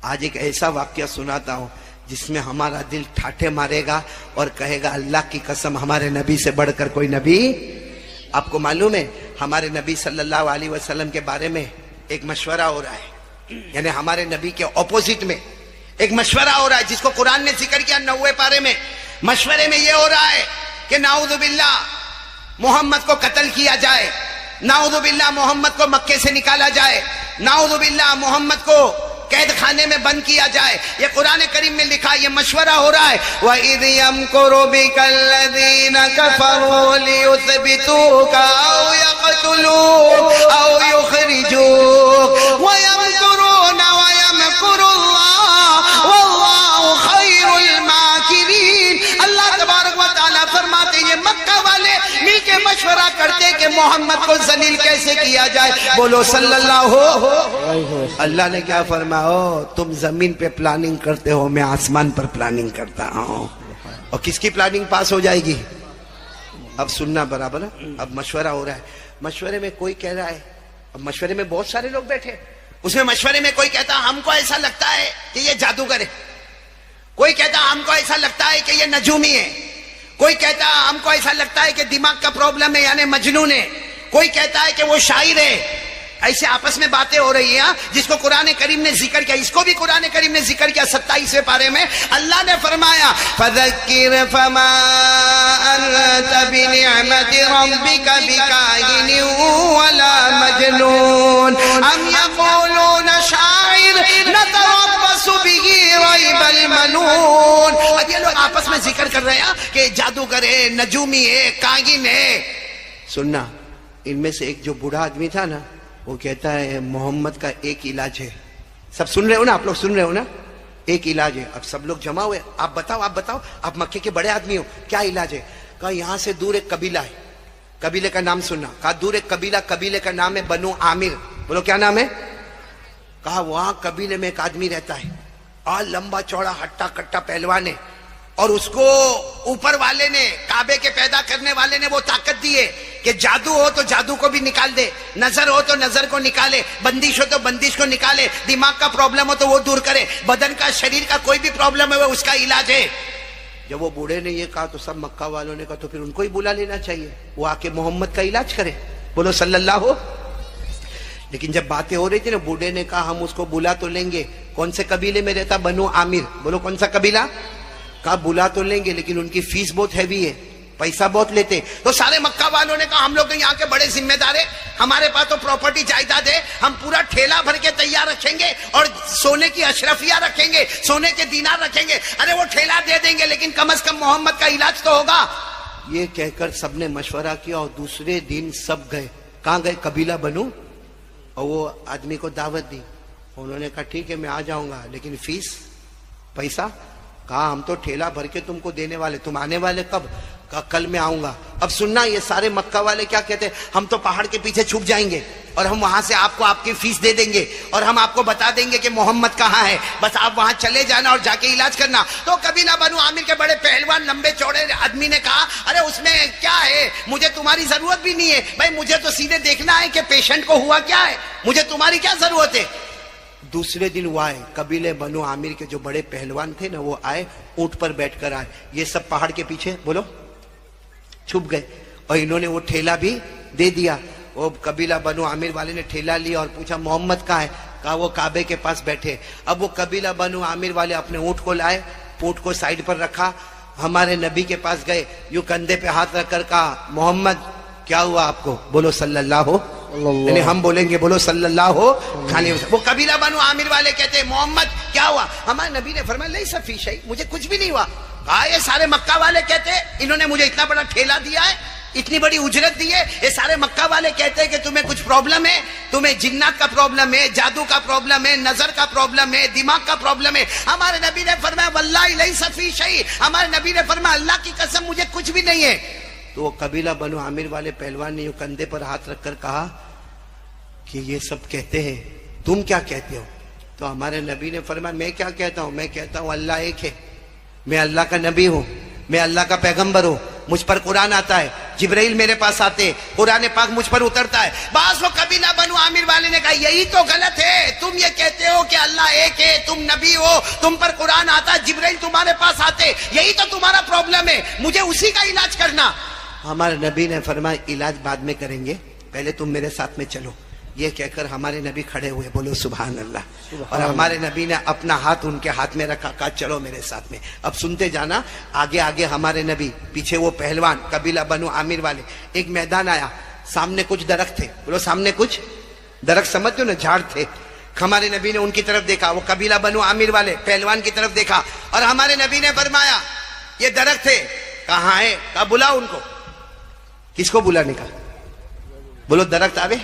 آج ایک ایسا واقعہ سناتا ہوں جس میں ہمارا دل ٹھاٹھے مارے گا اور کہے گا اللہ کی قسم ہمارے نبی سے بڑھ کر کوئی نبی. آپ کو معلوم ہے ہمارے نبی صلی اللہ علیہ وسلم کے بارے میں ایک مشورہ ہو رہا ہے، یعنی ہمارے نبی کے اپوزٹ میں ایک مشورہ ہو رہا ہے جس کو قرآن نے ذکر کیا 90 پارے میں. مشورے میں یہ ہو رہا ہے کہ نعوذ باللہ محمد کو قتل کیا جائے، نعوذ باللہ محمد کو مکے سے نکالا جائے، نعوذ باللہ محمد کو قید خانے میں بند کیا جائے. یہ قرآن کریم میں لکھا، یہ مشورہ ہو رہا ہے. وَإِذْ يَمْكُرُ بِكَ الَّذِينَ كَفَرُوا لِيُثْبِتُوكَ أَوْ يَقْتُلُوكَ أَوْ يُخْرِجُوكَ وَيَمْكُرُونَ وَيَمْكُرُ اللَّهُ وَاللَّهُ خَيْرُ الْمَاكِرِينَ. اللہ تبارک و تعالیٰ فرماتے ہیں یہ مکہ والے مل کے مشورہ کرتے کہ محمد کو ذلیل کیسے کیا جائے. بولو صلی اللہ ہو. اللہ نے کیا فرمایا؟ تم زمین پہ پلاننگ کرتے ہو، میں آسمان پر پلاننگ کرتا ہوں. اور کس کی پلاننگ پاس ہو جائے گی؟ اب سننا برابر ہے. اب مشورہ ہو رہا ہے، مشورے میں کوئی کہہ رہا ہے، اب مشورے میں بہت سارے لوگ بیٹھے، اس میں مشورے میں کوئی کہتا ہم کو ایسا لگتا ہے کہ یہ جادوگر ہے، کوئی کہتا ہم کو ایسا لگتا ہے کہ یہ نجومی ہے، کوئی کہتا ہم کو ایسا لگتا ہے کہ دماغ کا پرابلم ہے یعنی مجنون ہے، کوئی کہتا ہے کہ وہ شاعر ہے. ایسے آپس میں باتیں ہو رہی ہیں جس کو قرآن کریم نے ذکر کیا. اس کو بھی قرآن کریم نے ذکر کیا 27ویں پارے میں. اللہ نے فرمایا فَذَكِّرْ فَمَا أَنْتَ بِنِعْمَةِ رَبِّكَ بِكَاهِنٍ وَلَا مَجْنُونٍ أَمْ يَقُولُونَ شَاعِرٌ نَتَرَبَّصُ بِهِ رَيْبَ الْمَنُونِ. اب یہ لوگ آپس میں ذکر کر رہے ہیں کہ جادوگر ہے، نجومی ہے، کاہن ہے. سننا، ان میں سے ایک جو بوڑھا آدمی تھا نا، وہ کہتا ہے محمد کا ایک علاج ہے. سب سن رہے ہو نا؟ آپ لوگ سن رہے ہو نا؟ ایک علاج ہے. اب سب لوگ جمع ہوئے، آپ بتاؤ آپ مکے کے بڑے آدمی ہو، کیا علاج ہے؟ کہا یہاں سے دور ایک قبیلہ ہے، قبیلے کا نام سننا. کہا دور ایک قبیلہ، قبیلے کا نام ہے بنو عامر. بولو کیا نام ہے؟ کہا وہاں قبیلے میں ایک آدمی رہتا ہے اور لمبا چوڑا ہٹا کٹا پہلوان ہے، اور اس کو اوپر والے نے، کعبے کے پیدا کرنے والے نے وہ طاقت دی ہے کہ جادو ہو تو جادو کو بھی نکال دے، نظر ہو تو نظر کو نکالے، بندش ہو تو بندش کو نکالے، دماغ کا پرابلم ہو تو وہ دور کرے، بدن کا، شریر کا کوئی بھی پرابلم ہے وہ اس کا علاج ہے. جب وہ بوڑھے نے یہ کہا تو سب مکہ والوں نے کہا تو پھر ان کو ہی بلا لینا چاہیے، وہ آ کے محمد کا علاج کرے. بولو صلی اللہ ہو. لیکن جب باتیں ہو رہی تھی نا، بوڑھے نے کہا ہم اس کو بلا تو لیں گے. کون سے قبیلے میں رہتا؟ بنو عامر. بولو کون سا قبیلہ؟ کہا بلا تو لیں گے لیکن ان کی فیس بہت ہیوی ہے، پیسہ بہت لیتے. تو سارے مکہ والوں نے کہا ہم لوگ یہاں کے بڑے ذمہ دار ہیں، ہمارے پاس تو پراپرٹی جائیداد ہے، ہم پورا ٹھیلا بھر کے تیار رکھیں گے اور سونے کی اشرفیہ رکھیں گے، سونے کے دینار رکھیں گے. ارے وہ ٹھیلا دے دیں گے لیکن کم از کم محمد کا علاج تو ہوگا. یہ کہہ کر سب نے مشورہ کیا اور دوسرے دن سب گئے. کہاں گئے؟ قبیلہ بنو. اور وہ آدمی کو دعوت دی. انہوں نے کہا ٹھیک ہے میں آ جاؤں گا لیکن فیس، پیسہ. کہا ہم تو ٹھیلا بھر کے تم کو دینے والے، تم آنے والے کب؟ کہا کل میں آؤں گا. اب سننا، یہ سارے مکہ والے کیا کہتے ہیں؟ ہم تو پہاڑ کے پیچھے چھپ جائیں گے اور ہم وہاں سے آپ کو آپ کی فیس دے دیں گے اور ہم آپ کو بتا دیں گے کہ محمد کہاں ہے، بس آپ وہاں چلے جانا اور جا کے علاج کرنا. تو قبیلہ بنو عامر کے بڑے پہلوان لمبے چوڑے آدمی نے کہا ارے اس میں کیا ہے، مجھے تمہاری ضرورت بھی نہیں ہے بھائی، مجھے تو سیدھے دیکھنا ہے کہ پیشنٹ کو ہوا کیا ہے، مجھے تمہاری کیا ضرورت ہے. دوسرے دن وہ آئے، قبیلے بنو عامر کے جو بڑے پہلوان تھے نا وہ آئے، اونٹ پر بیٹھ کر آئے. یہ سب پہاڑ کے پیچھے بولو چھپ گئے اور انہوں نے وہ ٹھیلا بھی دے دیا. وہ قبیلہ بنو عامر والے نے ٹھیلا لیا اور پوچھا محمد کہاں ہے؟ کہا وہ کعبے کے پاس بیٹھے. اب وہ قبیلہ بنو عامر والے اپنے اونٹ کو لائے، اونٹ کو سائیڈ پر رکھا، ہمارے نبی کے پاس گئے، یوں کندھے پہ ہاتھ رکھ کر کہا محمد کیا ہوا آپ کو؟ بولو صلی اللہ ہو. یعنی ہم بولیں گے بولو صلی اللہ ہو. وہ قبیلہ بنو عامر والے کہتے ہیں محمد کیا ہوا؟ ہمارے نبی نے فرمایا لیس فی شیء، مجھے کچھ بھی نہیں ہوا. کہا یہ سارے مکہ والے کہتے ہیں انہوں نے مجھے اتنا بڑا ٹھیلا دیا ہے، اتنی بڑی اجرت دی ہے، یہ سارے مکہ والے کہتے ہیں کہ تمہیں کچھ پرابلم ہے، تمہیں جنات کا پرابلم ہے، جادو کا پرابلم ہے، نظر کا پرابلم ہے، دماغ کا پرابلم ہے. ہمارے نبی نے فرمایا واللہ لیس فی شیء، ہمارے نبی نے فرمایا اللہ کی قسم مجھے کچھ بھی نہیں ہے. تو وہ قبیلہ بنو عامر والے پہلوان نے یوں کندھے پر ہاتھ رکھ کر کہا کہ یہ سب کہتے ہیں، تم کیا کہتے ہو؟ تو ہمارے نبی نے فرمایا میں کیا کہتا ہوں، میں کہتا ہوں اللہ ایک ہے، میں اللہ کا نبی ہوں، میں اللہ کا پیغمبر ہوں، مجھ پر قرآن آتا ہے، جبرائیل میرے پاس آتے، قرآن پاک مجھ پر اترتا ہے. بعض لوگ قبیلہ بنو عامر والے نے کہا یہی تو غلط ہے، تم یہ کہتے ہو کہ اللہ ایک ہے، تم نبی ہو، تم پر قرآن آتا، جبرائیل تمہارے پاس آتے، یہی تو تمہارا پرابلم ہے، مجھے اسی کا علاج کرنا۔ ہمارے نبی نے فرمایا علاج بعد میں کریں گے، پہلے تم میرے ساتھ میں چلو۔ یہ کہہ کر ہمارے نبی کھڑے ہوئے، بولو سبحان اللہ، اور ہمارے نبی نے اپنا ہاتھ ان کے ہاتھ میں رکھا، کہا چلو میرے ساتھ میں۔ اب سنتے جانا، آگے آگے ہمارے نبی، پیچھے وہ پہلوان قبیلہ بنو عامر والے۔ ایک میدان آیا، سامنے کچھ درخت تھے، بولو سامنے کچھ درخت، سمجھتے ہو نا، جھاڑ تھے۔ ہمارے نبی نے ان کی طرف دیکھا، وہ قبیلہ بنو عامر والے پہلوان کی طرف دیکھا، اور ہمارے نبی نے فرمایا یہ درخت ہے، کہاں ہے؟ کہا بلاؤ ان کو۔ کس کو بلانے کا؟ بولو درخت آوے۔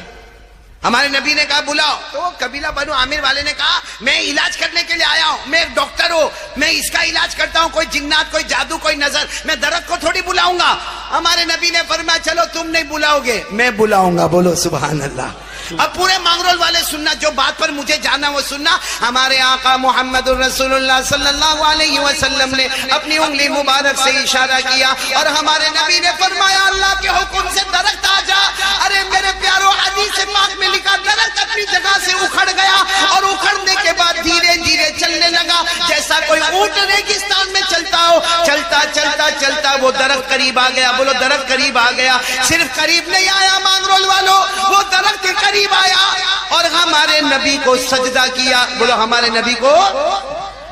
ہمارے نبی نے کہا بلاؤ، تو قبیلہ بنو عامر والے نے کہا میں علاج کرنے کے لیے آیا ہوں، میں ایک ڈاکٹر ہوں، میں اس کا علاج کرتا ہوں، کوئی جنات، کوئی جادو، کوئی نظر، میں درخت کو تھوڑی بلاؤں گا۔ ہمارے نبی نے فرمایا چلو تم نہیں بلاؤ گے، میں بلاؤں گا، بولو سبحان اللہ۔ اب پورے مانگرول والے سننا، جو بات پر مجھے جانا وہ سننا۔ ہمارے آقا محمد الرسول اللہ صلی اللہ علیہ وسلم نے اپنی انگلی مبارک سے اشارہ کیا، اور ہمارے نبی نے فرمایا اللہ کے حکم سے درخت آ جا۔ ارے میرے پیارو، حدیث پاک میں لکھا درخت اپنی جگہ سے اکھڑ گیا، اور اکھڑنے کے بعد دھیرے دھیرے چلنے لگا، جیسا کوئی اونٹ ریگستان میں چلتا ہو۔ چلتا چلتا چلتا وہ درخت قریب آ گیا، بولو درخت قریب آ گیا۔ صرف قریب نہیں آیا مانگرول والوں، وہ درخت قریب آیا اور ہمارے نبی کو سجدہ کیا، بولو ہمارے نبی کو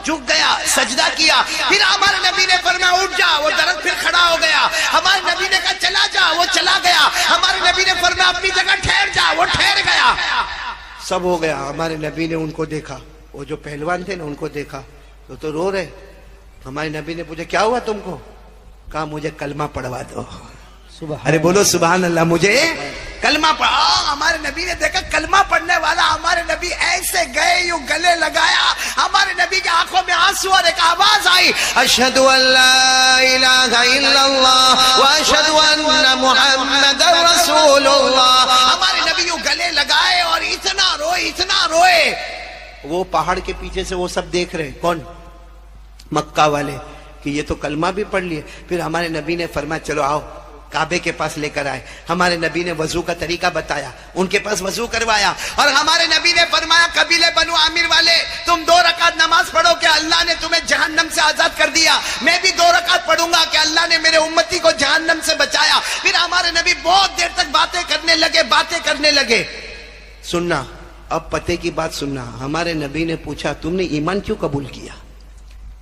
جھک گیا، سجدہ کیا۔ پھر ہمارے نبی نے فرمایا اٹھ جا، وہ درخت پھر کھڑا ہو گیا۔ ہمارے نبی نے کہا چلا جا، وہ چلا گیا۔ ہمارے نبی نے فرمایا اپنی جگہ ٹھہر جا، وہ ٹھہر گیا۔ سب ہو گیا۔ ہمارے نبی نے ان کو دیکھا، وہ جو پہلوان تھے نا ان کو دیکھا تو رو رہے۔ ہمارے نبی نے پوچھا کیا ہوا تم کو؟ کہا مجھے کلمہ پڑھوا دو۔ ارے بولو سبحان اللہ، مجھے کلمہ پڑھا۔ ہمارے نبی نے دیکھا کلمہ پڑھنے والا، ہمارے نبی ایسے گئے، یوں گلے لگایا، ہمارے نبی کی آنکھوں میں آنسو، اور ایک آواز آئی اشہد ان لا الہ الا اللہ واشہد ان محمد رسول اللہ۔ ہمارے نبی یوں گلے لگائے اور اتنا روئے، اتنا روئے۔ وہ پہاڑ کے پیچھے سے وہ سب دیکھ رہے، کون؟ مکہ والے، کہ یہ تو کلمہ بھی پڑھ لیے۔ پھر ہمارے نبی نے فرمایا چلو آؤ، کعبے کے پاس لے کر آئے۔ ہمارے نبی نے وضو کا طریقہ بتایا، ان کے پاس وضو کروایا، اور ہمارے نبی نے فرمایا قبیلے بنو عامر والے تم 2 رکعت نماز پڑھو کہ اللہ نے تمہیں جہنم سے آزاد کر دیا، میں بھی 2 رکعت پڑھوں گا کہ اللہ نے میرے امتی کو جہنم سے بچایا۔ پھر ہمارے نبی بہت دیر تک باتیں کرنے لگے۔ سننا، اب پتے کی بات سننا۔ ہمارے نبی نے پوچھا تم نے ایمان کیوں قبول کیا؟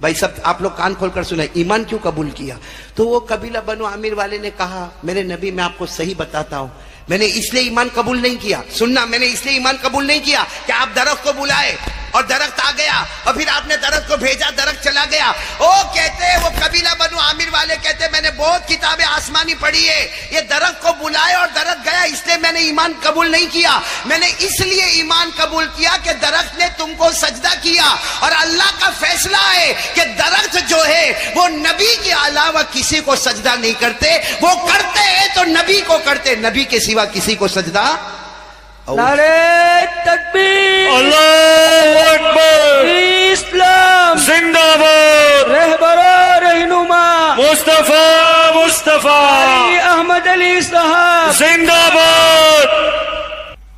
بھائی سب آپ لوگ کان کھول کر سنیں، ایمان کیوں قبول کیا؟ تو وہ قبیلہ بنو عامر والے نے کہا میرے نبی میں آپ کو صحیح بتاتا ہوں، میں نے اس لیے ایمان قبول نہیں کیا، سننا، میں نے اس لیے ایمان قبول نہیں کیا کہ آپ درخت کو بلائے اور درخت آ گیا، اور پھر آپ نے درخت کو بھیجا، درخت چلا گیا۔ وہ کہتے ہیں، وہ قبیلہ بنو عامر والے کہتے ہیں میں نے بہت کتابیں آسمانی پڑھی ہے، یہ درخت کو بلائے اور درخت گیا، اس لیے میں نے ایمان قبول نہیں کیا۔ میں نے اس لیے ایمان قبول کیا کہ درخت نے تم کو سجدہ کیا، اور اللہ کا فیصلہ ہے کہ درخت جو ہے وہ نبی کے علاوہ کسی کو سجدہ نہیں کرتے، وہ کرتے ہیں تو نبی کو کرتے، نبی کے سوا کسی کو سجدہ۔ نعرہ تکبیر، اللہ اکبر، اسلام زندہ باد، رہبر و رہنما مصطفیٰ علی احمد علی صاحب زندہ باد۔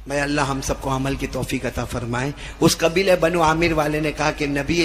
میں اللہ ہم سب کو عمل کی توفیق عطا فرمائے۔ اس قبیلے بنو عامر والے نے کہا کہ نبی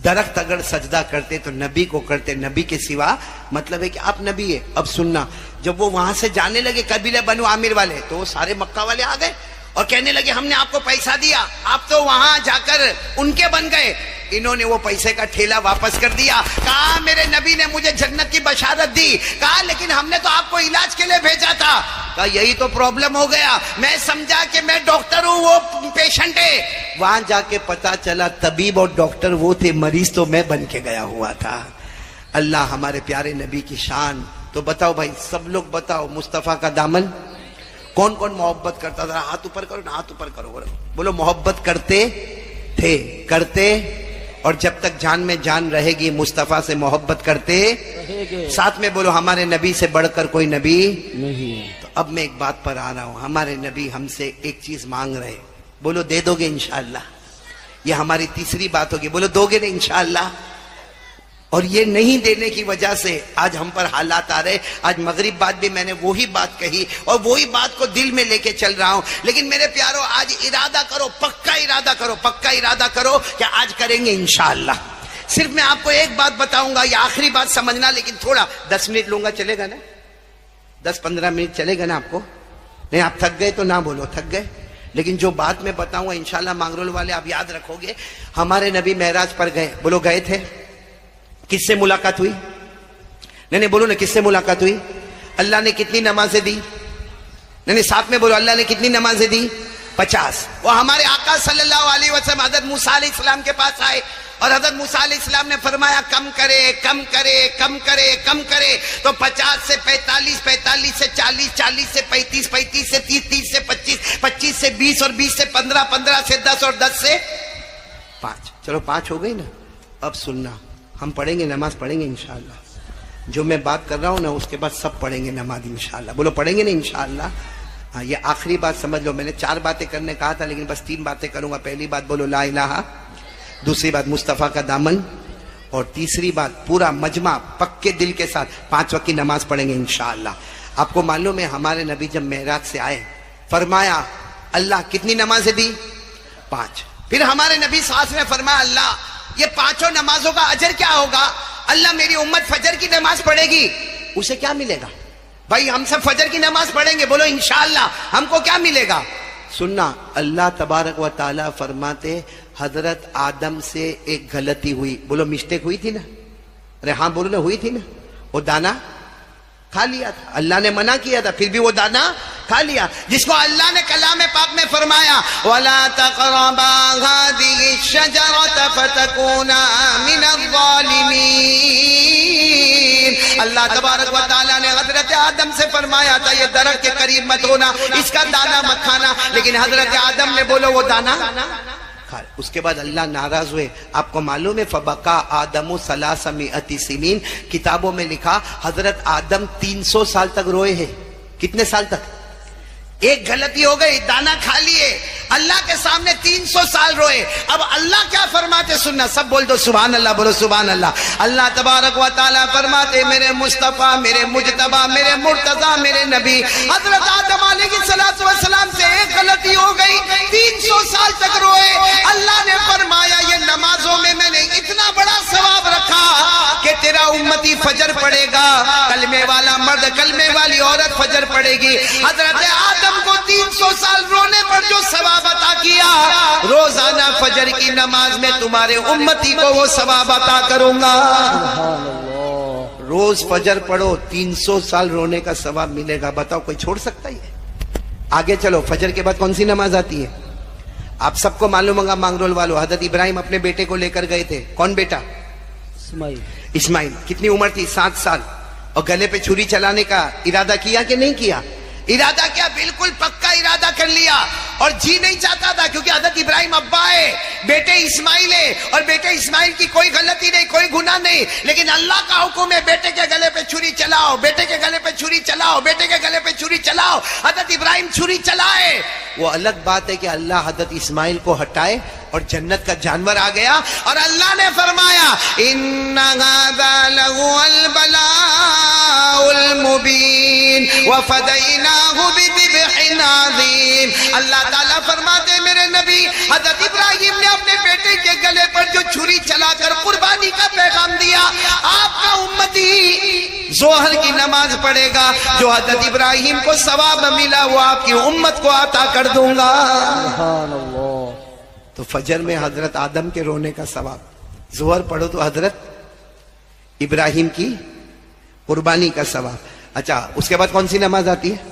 درخت اگر سجدہ کرتے تو نبی کو کرتے، نبی کے سوا، مطلب ہے کہ آپ نبی ہے۔ اب سننا، جب وہ وہاں سے جانے لگے قبیلے بنو عامر والے تو وہ سارے مکہ والے آ گئے اور کہنے لگے ہم نے آپ کو پیسہ دیا، آپ تو وہاں جا کر ان کے بن گئے۔ انہوں نے وہ پیسے کا ٹھیلا واپس کر دیا، کہا میرے نبی نے مجھے جنت کی بشارت دی، کہا لیکن ہم نے تو آپ کو علاج کے لیے بھیجا تھا، کہا یہی تو پرابلم ہو گیا، میں سمجھا کہ میں ڈاکٹر ہوں، وہ پیشنٹ ہے۔ وہاں جا کے پتا چلا طبیب اور ڈاکٹر وہ تھے، مریض تو میں بن کے گیا ہوا تھا۔ اللہ ہمارے پیارے نبی کی شان۔ تو بتاؤ بھائی، سب لوگ بتاؤ، مصطفیٰ کا دامن کون کون محبت کرتا تھا؟ ہاتھ اوپر کرو نا، ہاتھ اوپر کرو، بولو محبت کرتے تھے، کرتے، اور جب تک جان میں جان رہے گی مصطفیٰ سے محبت کرتے ساتھ میں بولو ہمارے نبی سے بڑھ کر کوئی نبی نہیں۔ تو اب میں ایک بات پر آ رہا ہوں، ہمارے نبی ہم سے ایک چیز مانگ رہے، بولو دے دو گے انشاءاللہ؟ یہ ہماری تیسری بات ہوگی، بولو دو گے نا انشاءاللہ؟ اور یہ نہیں دینے کی وجہ سے آج ہم پر حالات آ رہے. آج مغرب بعد بھی میں نے وہی بات کہی اور وہی بات کو دل میں لے کے چل رہا ہوں. لیکن میرے پیارو آج ارادہ کرو, پکا ارادہ کرو کہ آج کریں گے انشاءاللہ. صرف میں آپ کو ایک بات بتاؤں گا, یہ آخری بات سمجھنا, لیکن تھوڑا 10 منٹ لوں گا, چلے گا نا؟ 10-15 منٹ چلے گا نا آپ کو؟ نہیں آپ تھک گئے تو نہ بولو تھک گئے, لیکن جو بات میں بتاؤں گا انشاءاللہ مانگرول والے آپ یاد رکھو گے. ہمارے نبی معراج پر گئے, بولو گئے تھے. کس سے ملاقات ہوئی؟ نہیں بولو نا, کس سے ملاقات ہوئی؟ اللہ نے کتنی نمازیں دی؟ نہیں ساتھ میں بولو, اللہ نے کتنی نمازیں دی؟ 50. وہ ہمارے آقا صلی اللہ علیہ وسلم حضرت موسیٰ علیہ السلام کے پاس آئے اور حضرت موسیٰ علیہ السلام نے فرمایا کم کرے. تو 50 سے 45, 45 سے 40, 40 سے 35, 35 سے 30, 30 سے 25, 25 سے 20 اور 20 سے 15, 15 سے 10 اور 10 سے 5. چلو 5 ہو گئی نا. اب سننا, ہم پڑھیں گے, نماز پڑھیں گے انشاءاللہ. جو میں بات کر رہا ہوں نا اس کے بعد سب پڑھیں گے نماز انشاءاللہ. بولو پڑھیں گے نا انشاءاللہ. ہاں یہ آخری بات سمجھ لو, میں نے 4 باتیں کرنے کہا تھا لیکن بس 3 باتیں کروں گا. پہلی بات بولو لا الہ, دوسری بات مصطفیٰ کا دامن, اور تیسری بات پورا مجمع پکے دل کے ساتھ 5 وقت کی نماز پڑھیں گے انشاءاللہ. آپ کو معلوم ہے ہمارے نبی جب معراج سے آئے فرمایا اللہ کتنی نمازیں دی؟ 5. پھر ہمارے نبی صلی اللہ علیہ وسلم نے فرمایا اللہ یہ 5 نمازوں کا اجر کیا ہوگا؟ اللہ میری امت فجر کی نماز پڑھے گی, اسے کیا ملے گا؟ بھائی ہم سب فجر کی نماز پڑھیں گے, بولو انشاءاللہ, ہم کو کیا ملے گا؟ سننا, اللہ تبارک و تعالی فرماتے حضرت آدم سے ایک غلطی ہوئی. بولو مسٹیک ہوئی تھی نا؟ ارے ہاں بولو نا, ہوئی تھی نا. وہ دانا کھا لیا تھا, اللہ نے منع کیا تھا پھر بھی وہ دانا کھا لیا, جس کو اللہ نے کلام پاک میں فرمایا وَلَا تَقْرَبَا هَذِهِ الشَّجَرَةَ فَتَكُونَا مِنَ الظَّالِمِينَ. اللہ تبارک و تعالیٰ نے حضرت آدم سے فرمایا تھا یہ درخت کے قریب مت ہونا, اس کا دانا مت کھانا, لیکن حضرت آدم نے بولو وہ دانا. اس کے بعد اللہ ناراض ہوئے. آپ کو معلوم ہے فبقا آدم 300 سنین, کتابوں میں لکھا حضرت آدم 300 سال تک روئے ہیں. کتنے سال تک؟ ایک غلطی ہو گئی, دانا کھا لیے, اللہ کے سامنے 300 سال روئے. اب اللہ کیا فرماتے سننا, سب بول دو سبحان اللہ, بولو سبحان اللہ. اللہ تبارک و تعالیٰ فرماتے میرے مصطفیٰ, میرے مجتبیٰ, میرے مرتضیٰ, میرے نبی حضرت آدم علیہ السلام سے ایک غلطی ہو گئی, 300 سال تک روئے. اللہ نے فرمایا یہ نمازوں میں میں نے اتنا بڑا ثواب رکھا کہ تیرا امتی فجر پڑھے گا, کلمے والا مرد کلمے والی عورت فجر پڑھے گی. حضرت آدم کو 300 سال رونے پر جو ثواب عطا کیا, روزانہ فجر کی نماز میں تمہارے امتی کو وہ ثواب عطا کروں گا. روز فجر پڑھو, 300 سال رونے کا ثواب ملے گا. بتاؤ کوئی چھوڑ سکتا ہے؟ آگے چلو, فجر کے بعد کون سی نماز آتی ہے؟ آپ سب کو معلوم ہوگا مانگرول والو, حضرت ابراہیم اپنے بیٹے کو لے کر گئے تھے. کون بیٹا؟ اسماعیل. کتنی عمر تھی؟ 7 سال. اور گلے پہ چھری چلانے کا ارادہ کیا کہ نہیں کیا؟ ارادہ کیا, بالکل پکا ارادہ کر لیا. اور جی نہیں چاہتا تھا کیونکہ حضرت ابراہیم ابا ہے, بیٹے اسماعیل ہے, اور بیٹے اسماعیل کی کوئی غلطی نہیں, کوئی گناہ نہیں, لیکن اللہ کا حکم ہے بیٹے کے گلے پہ چھری چلاؤ, بیٹے کے گلے پہ چھری چلاؤ, بیٹے کے گلے پہ چھری چلاؤ. حضرت ابراہیم چھری چلائے. وہ الگ بات ہے کہ اللہ حضرت اسماعیل کو ہٹائے اور جنت کا جانور آ گیا, اور اللہ نے فرمایا ان هذا لهو البلاء المبین وفدیناہ بذبح عظیم. اللہ تعالیٰ فرماتے میرے نبی حضرت ابراہیم نے اپنے بیٹے کے گلے پر جو چھری چلا کر قربانی کا پیغام دیا, آپ کا امتی ظہر کی نماز پڑھے گا, جو حضرت ابراہیم کو ثواب ملا وہ آپ کی امت کو عطا کر دوں گا. سبحان اللہ. تو فجر میں حضرت آدم کے رونے کا ثواب, ظہر پڑھو تو حضرت ابراہیم کی قربانی کا ثواب. اچھا اس کے بعد کون سی نماز آتی ہے؟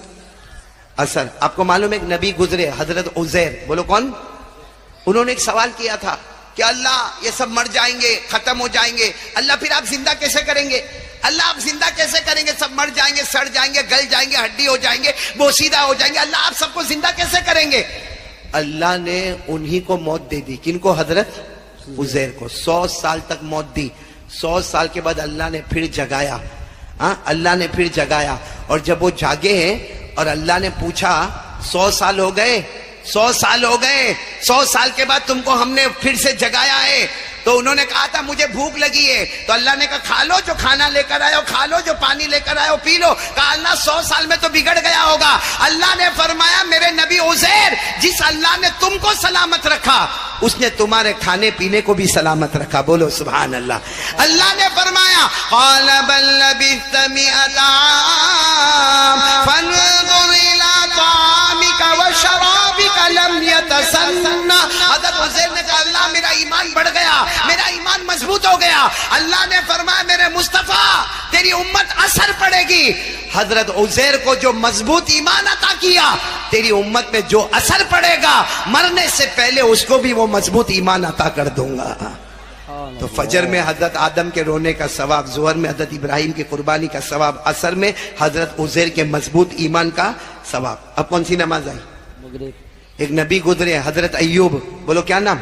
اثر. آپ کو معلوم ہے ایک نبی گزرے حضرت عزیر, بولو کون؟ انہوں نے ایک سوال کیا تھا کہ اللہ یہ سب مر جائیں گے, ختم ہو جائیں گے, اللہ پھر آپ زندہ کیسے کریں گے؟ اللہ آپ زندہ کیسے کریں گے؟ سب مر جائیں گے, سڑ جائیں گے, گل جائیں گے, ہڈی ہو جائیں گے, بوسیدہ ہو جائیں گے, اللہ آپ سب کو زندہ کیسے کریں گے؟ اللہ نے انہی کو موت دے دی. کن کو؟ حضرت عزیر کو. 100 سال تک موت دی. 100 سال کے بعد اللہ نے پھر جگایا. اللہ نے پھر جگایا, اور جب وہ جاگے ہیں اور اللہ نے پوچھا 100 سال ہو گئے, 100 سال ہو گئے, 100 سال کے بعد تم کو ہم نے پھر سے جگایا ہے, تو انہوں نے کہا تھا مجھے بھوک لگی ہے، تو اللہ نے کہا کھا لو جو کھانا لے کر آئے ہو، کھا لو جو پانی لے کر آئے ہو، پی لو۔ کہا اللہ 100 سال میں تو بگڑ گیا ہوگا۔ اللہ نے فرمایا میرے نبی عزیر، جس اللہ نے تم کو سلامت رکھا اس نے تمہارے کھانے پینے کو بھی سلامت رکھا۔ بولو سبحان اللہ۔ اللہ نے فرمایا قال بل لبثت 100 عام فانظر الى طعامك وشرابك لم يتسنى۔ حضرت عزیر نے کہا اللہ میرا ایمان بڑھ گیا، میرا ایمان مضبوط ہو گیا۔ اللہ نے فرمایا میرے مصطفیٰ تیری امت اثر پڑے گی۔ حضرت عزیر کو جو مضبوط ایمان عطا کیا، تیری امت میں جو اثر پڑے گا مرنے سے پہلے اس کو بھی وہ مضبوط ایمان عطا کر دوں گا۔ تو فجر میں حضرت آدم کے رونے کا ثواب، ظہر میں حضرت ابراہیم کی قربانی کا ثواب، عصر میں حضرت عزیر کے مضبوط ایمان کا ثواب۔ اب کون سی نماز آئی؟ ایک نبی گزرے حضرت ایوب، بولو کیا نام؟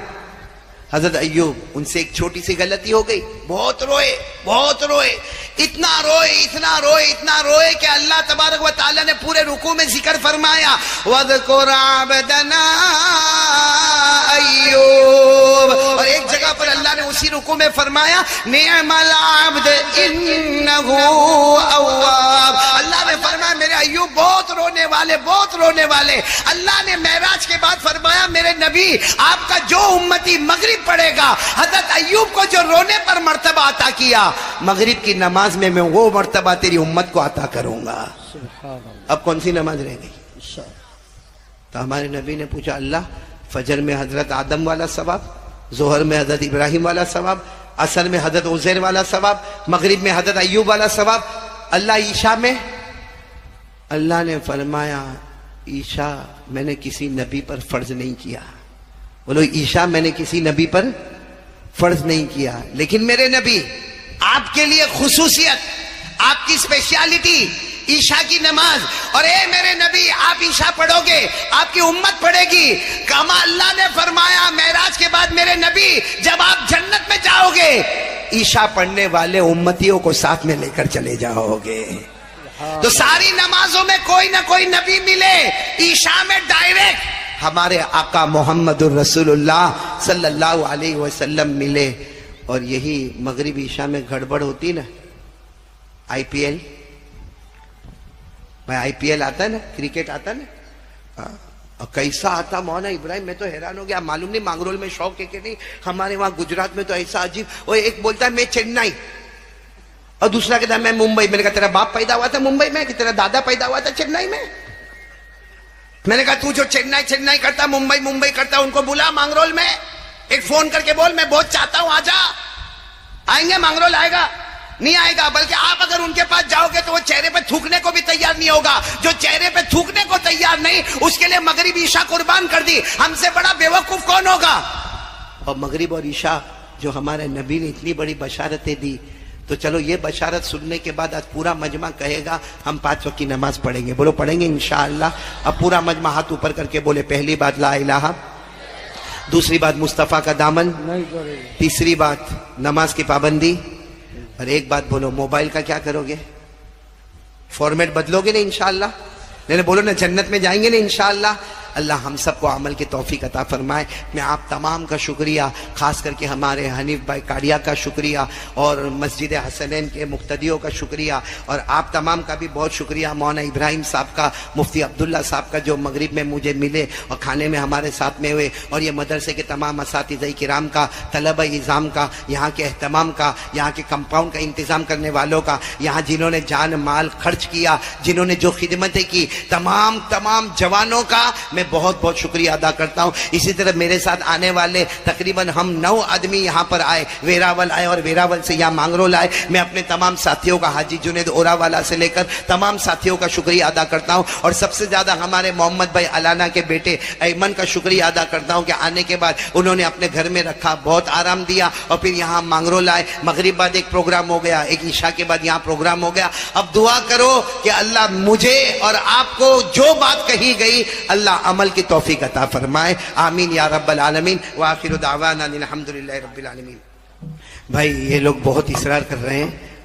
حضرت ایوب، ان سے ایک چھوٹی سی غلطی ہو گئی، بہت روئے، بہت روئے، اتنا روئے اتنا روئے اتنا روئے کہ اللہ تبارک و تعالی نے پورے رکوع میں ذکر فرمایا وَاذْكُرْ عَبْدَنَا ایوب، اور ایک جگہ پر اللہ نے اسی رکوع میں فرمایا نعم العبد انہ اواب۔ اللہ نے فرمایا میرے ایوب بہت رونے والے، بہت رونے والے۔ اللہ نے معراج کے بعد فرمایا میرے نبی آپ کا جو امتی مغرب پڑھے گا، حضرت ایوب کو جو رونے پر مرتبہ عطا کیا، مغرب کی نماز میں وہ مرتبہ تیری امت کو عطا کروں گا۔ اب کون سی نماز رہ گئی؟ تو ہمارے نبی نے پوچھا اللہ فجر میں حضرت آدم والا ثواب، ظہر میں حضرت ابراہیم والا ثواب، عصر میں حضرت عزیر والا ثواب، مغرب میں حضرت ایوب والا ثواب، اللہ عشاء میں؟ اللہ نے فرمایا عشاء میں نے کسی نبی پر فرض نہیں کیا۔ بولو عشاء میں نے کسی نبی پر فرض نہیں کیا، لیکن میرے نبی آپ کے لیے خصوصیت، آپ کی اسپیشلٹی عشاء کی نماز، اور اے میرے نبی آپ عشاء پڑھو گے آپ کی امت پڑھے گی۔ کما اللہ نے فرمایا معراج کے بعد میرے نبی جب آپ جنت میں جاؤ گے عشاء پڑھنے والے امتیوں کو ساتھ میں لے کر چلے جاؤ گے۔ تو ساری نمازوں میں کوئی نہ کوئی نبی ملے، عشاء میں ڈائریکٹ ہمارے آقا محمد الرسول اللہ صلی اللہ علیہ وسلم ملے۔ اور یہی مغرب عشاء میں گڑبڑ ہوتی نا، آئی پی ایل، میں آئی پی ایل آتا ہے نا، کرکٹ آتا ہے نا، کیسا آتا مولانا ابراہیم، میں تو حیران ہو گیا، معلوم نہیں مانگرول میں شوق ہے کہ نہیں، ہمارے وہاں گجرات میں تو ایسا عجیب، اور ایک بولتا ہے میں چنئی اور دوسرا کہتا ہے میں ممبئی۔ میں نے کہا تیرا باپ پیدا ہوا تھا ممبئی میں کہ تیرا دادا پیدا ہوا تھا چنئی میں؟ میں نے کہا تو جو چنئی کرتا ممبئی ممبئی کرتا ان کو بلا مانگرول میں، ایک فون کر کے بول میں بہت چاہتا ہوں آجا۔ آئیں گے مانگرول؟ آئے گا؟ نہیں آئے گا، بلکہ آپ اگر ان کے پاس جاؤ گے تو وہ چہرے پہ تھوکنے کو بھی تیار نہیں ہوگا۔ جو چہرے پہ تھوکنے کو تیار نہیں اس کے لیے مغرب عشاء قربان کر دی۔ ہم سے بڑا بیوقوف کون ہوگا؟ اور مغرب اور عشاء جو ہمارے نبی نے اتنی بڑی بشارتیں دی، تو چلو یہ بشارت سننے کے بعد آج پورا مجمع کہے گا ہم 5 وقت کی نماز پڑھیں گے۔ بولو پڑھیں گے انشاءاللہ۔ اب پورا مجمع ہاتھ اوپر کر کے بولے پہلی بات لا الہ، دوسری بات مصطفیٰ کا دامن، تیسری بات نماز کی پابندی، اور ایک بات بولو موبائل کا کیا کرو گے؟ فارمیٹ بدلو گے نا انشاءاللہ؟ نہیں بولو نا جنت میں جائیں گے نا انشاءاللہ۔ اللہ ہم سب کو عمل کی توفیق عطا فرمائے۔ میں آپ تمام کا شکریہ، خاص کر کے ہمارے حنیف بھائی کاڑیا کا شکریہ، اور مسجد حسنین کے مقتدیوں کا شکریہ، اور آپ تمام کا بھی بہت شکریہ، مولانا ابراہیم صاحب کا، مفتی عبداللہ صاحب کا، جو مغرب میں مجھے ملے اور کھانے میں ہمارے ساتھ میں ہوئے، اور یہ مدرسے کے تمام اساتذہ کرام کا، طلبہ نظام کا، یہاں کے اہتمام کا، یہاں کے کمپاؤنڈ کا انتظام کرنے والوں کا، یہاں جنہوں نے جان مال خرچ کیا، جنہوں نے جو خدمتیں کی، تمام جوانوں کا میں بہت بہت شکریہ ادا کرتا ہوں۔ اسی طرح میرے ساتھ آنے والے تقریباً ہم 9 آدمی یہاں پر آئے، ویراول آئے اور ویراول سے یہاں مانگرول آئے۔ میں اپنے تمام ساتھیوں کا، حاجی جنید اورا والا سے لے کر تمام ساتھیوں کا شکریہ ادا کرتا ہوں، اور سب سے زیادہ ہمارے محمد بھائی علانہ کے بیٹے ایمن کا شکریہ ادا کرتا ہوں کہ آنے کے بعد انہوں نے اپنے گھر میں رکھا، بہت آرام دیا، اور پھر یہاں مانگرول آئے۔ مغرب بعد ایک پروگرام ہو گیا، ایک عشاء کے بعد یہاں پروگرام ہو گیا۔ اب دعا کرو کہ اللہ مجھے اور آپ کو جو بات کہی گئی اللہ عمل کی توفیق عطا فرمائے، آمین یا رب العالمین، وآخر دعوانا الحمدللہ رب العالمین۔ بھائی یہ لوگ بہت اصرار کر رہے ہیں،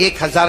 1000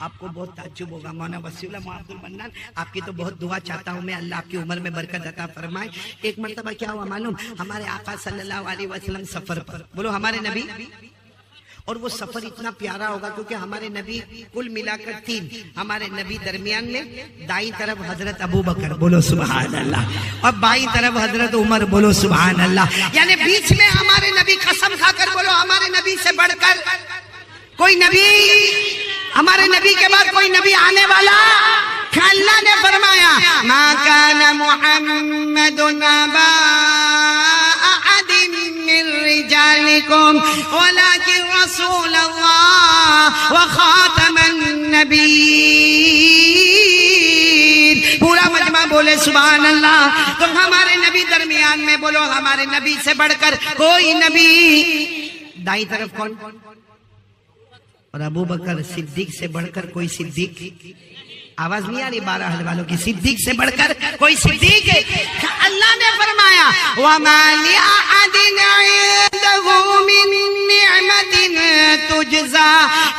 آپ کو بہت تعجب ہوگا مولانا وسیع اللہ عبد المنان آپ کی تو بہت دعا چاہتا ہوں میں اللہ آپ کی عمر میں برکت عطا فرمائے. ایک مرتبہ کیا ہوا معلوم ہمارے آقا صلی اللہ علیہ وسلم سفر پر بولو ہمارے نبی اور وہ سفر اتنا پیارا ہوگا کیونکہ ہمارے نبی کل ملا کر 3 ہمارے نبی درمیان میں دائیں طرف حضرت ابو بکر بولو سبحان اللہ اور بائیں طرف حضرت عمر بولو سبحان اللہ یعنی بیچ میں ہمارے نبی قسم کھا کر بولو ہمارے نبی سے بڑھ کر کوئی نبی ہمارے نبی کے بعد کوئی نبی آنے والا اللہ نے فرمایا ما کان محمد ابا احد من رجالکم ولکن رسول اللہ وخاتم النبیین. پورا مجمع بولے سبحان اللہ. تو ہمارے نبی درمیان میں بولو ہمارے نبی سے بڑھ کر کوئی نبی. دائیں طرف کون اور ابو بکر صدیق سے بڑھ کر کوئی صدیق. آواز نہیں آ رہی 12 حل والوں کی. صدیق سے بڑھ کر کوئی صدیق. اللہ نے فرمایا وَمَا لِأَحَدٍ عِندَهُ مِن نِعْمَةٍ تُجْزَى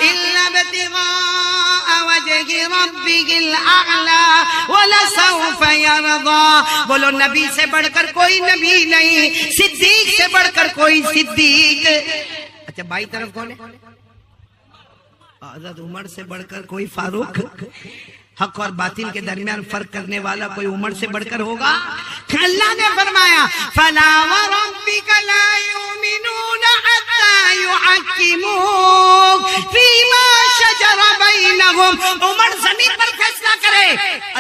إِلَّا ابْتِغَاءَ وَجْهِ رَبِّهِ الْأَعْلَى وَلَسَوْفَ يَرْضَى. بولو نبی سے بڑھ کر کوئی نبی نہیں, صدیق سے بڑھ کر کوئی صدیق. اچھا بائیں طرف کون ہے؟ حضرت عمر سے بڑھ کر کوئی فاروق. حق اور باطل کے درمیان فرق کرنے والا کوئی عمر سے بڑھ کر ہوگا؟ اللہ نے فرمایا فَلَا وَرَبِّكَ لَا يُؤْمِنُونَ حَتَّى يُحَكِّمُوكَ فِي مَا شَجَرَ بَيْنَهُمْ. عمر زمین پر فیصلہ کرے.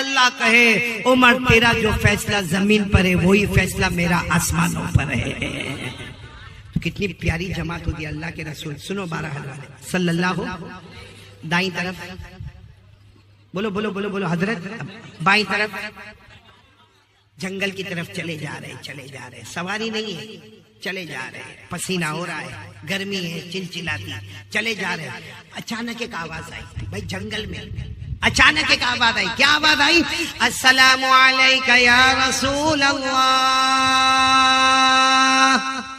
اللہ کہے عمر تیرا جو فیصلہ زمین پر ہے وہی فیصلہ میرا آسمانوں پر ہے. کتنی پیاری جماعت ہوگی اللہ کے رسول. سنو 12 حضرات صلی اللہ. دائیں طرف بولو بولو بولو بولو حضرت. بائیں طرف جنگل کی طرف چلے جا رہے سواری نہیں ہے, چلے جا رہے, پسینہ ہو رہا ہے, گرمی ہے چلچلاتی, چلے جا رہے. اچانک ایک آواز آئی بھائی جنگل میں. اچانک ایک آواز آئی. کیا آواز آئی؟ السلام علیکہ یا رسول اللہ.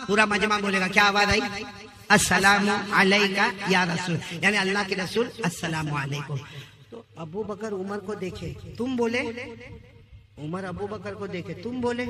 پورا مجمع بولے گا کیا آواز آئی؟ السلام علیکہ یا رسول, یعنی اللہ کے رسول السلام علیکم. تو ابو بکر عمر کو دیکھے تم بولے, عمر ابو بکر کو دیکھے تم بولے.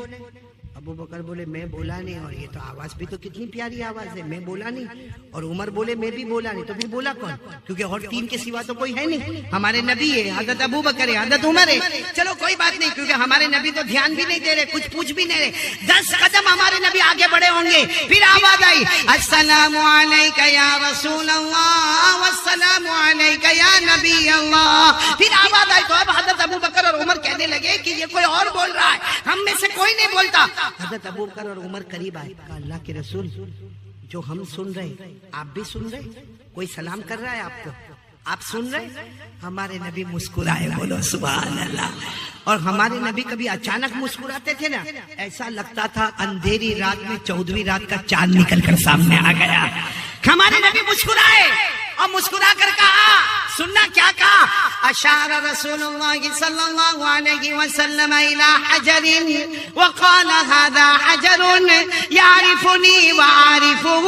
ابو بکر بولے میں بولا نہیں. اور یہ تو آواز بھی تو کتنی پیاری آواز ہے, میں بولا نہیں. اور عمر بولے میں بھی بولا نہیں. تو پھر بولا کون؟ کیونکہ اور 3 کے سوا تو کوئی ہے نہیں. ہمارے نبی ہے, حضرت ابو بکر ہے, حضرت عمر ہے. چلو کوئی بات نہیں, کیونکہ ہمارے نبی تو دھیان بھی نہیں دے رہے, کچھ پوچھ بھی نہیں رہے. 10 قدم ہمارے نبی آگے بڑھے ہوں گے. پھر آواز آئی السلام علیکہ یا رسول اللہ والسلام علیکہ یا نبی اللہ. پھر آواز آئی تو اب حضرت ابو بکر اور عمر کہنے لگے کہ یہ کوئی اور بول رہا ہے, ہم میں سے کوئی نہیں بولتا. حضرت ابو بکر اور عمر قریب آئے. کہا اللہ کے رسول جو ہم سن رہے آپ بھی سن رہے, کوئی سلام کر رہا ہے آپ کو, آپ سن رہے. ہمارے نبی مسکرائے. بولو سبحان اللہ. اور ہمارے نبی کبھی اچانک مسکراتے تھے نا, ایسا لگتا تھا اندھیری رات میں 14ویں رات کا چاند نکل کر سامنے آ گیا. ہمارے نبی مسکرائے اور مسکرا کر کہا, سننا کیا کہا, اشار رسول اللہ صلی اللہ علیہ وسلم الى حجر وقال هذا حجر يعرفني واعرفه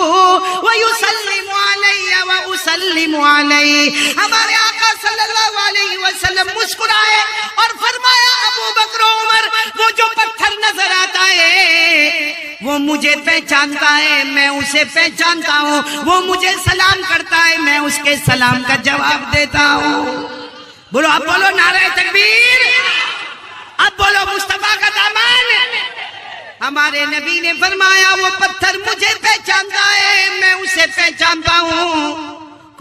ويسلم علي واسلم عليه. ہمارے آقا صلی اللہ علیہ وسلم مسکرائے اور فرمایا ابو بکر و عمر وہ جو پتھر نظر آتا ہے وہ مجھے پہچانتا ہے, میں اسے پہچانتا ہوں. وہ مجھے سلام کرتا ہے, میں اس کے سلام کا جواب دیتا ہوں. بولو اب بولو نعرہ تکبیر. اب بولو مصطفیٰ کا دامن. ہمارے نبی نے فرمایا وہ پتھر مجھے پہچانتا ہے, میں اسے پہچانتا ہوں.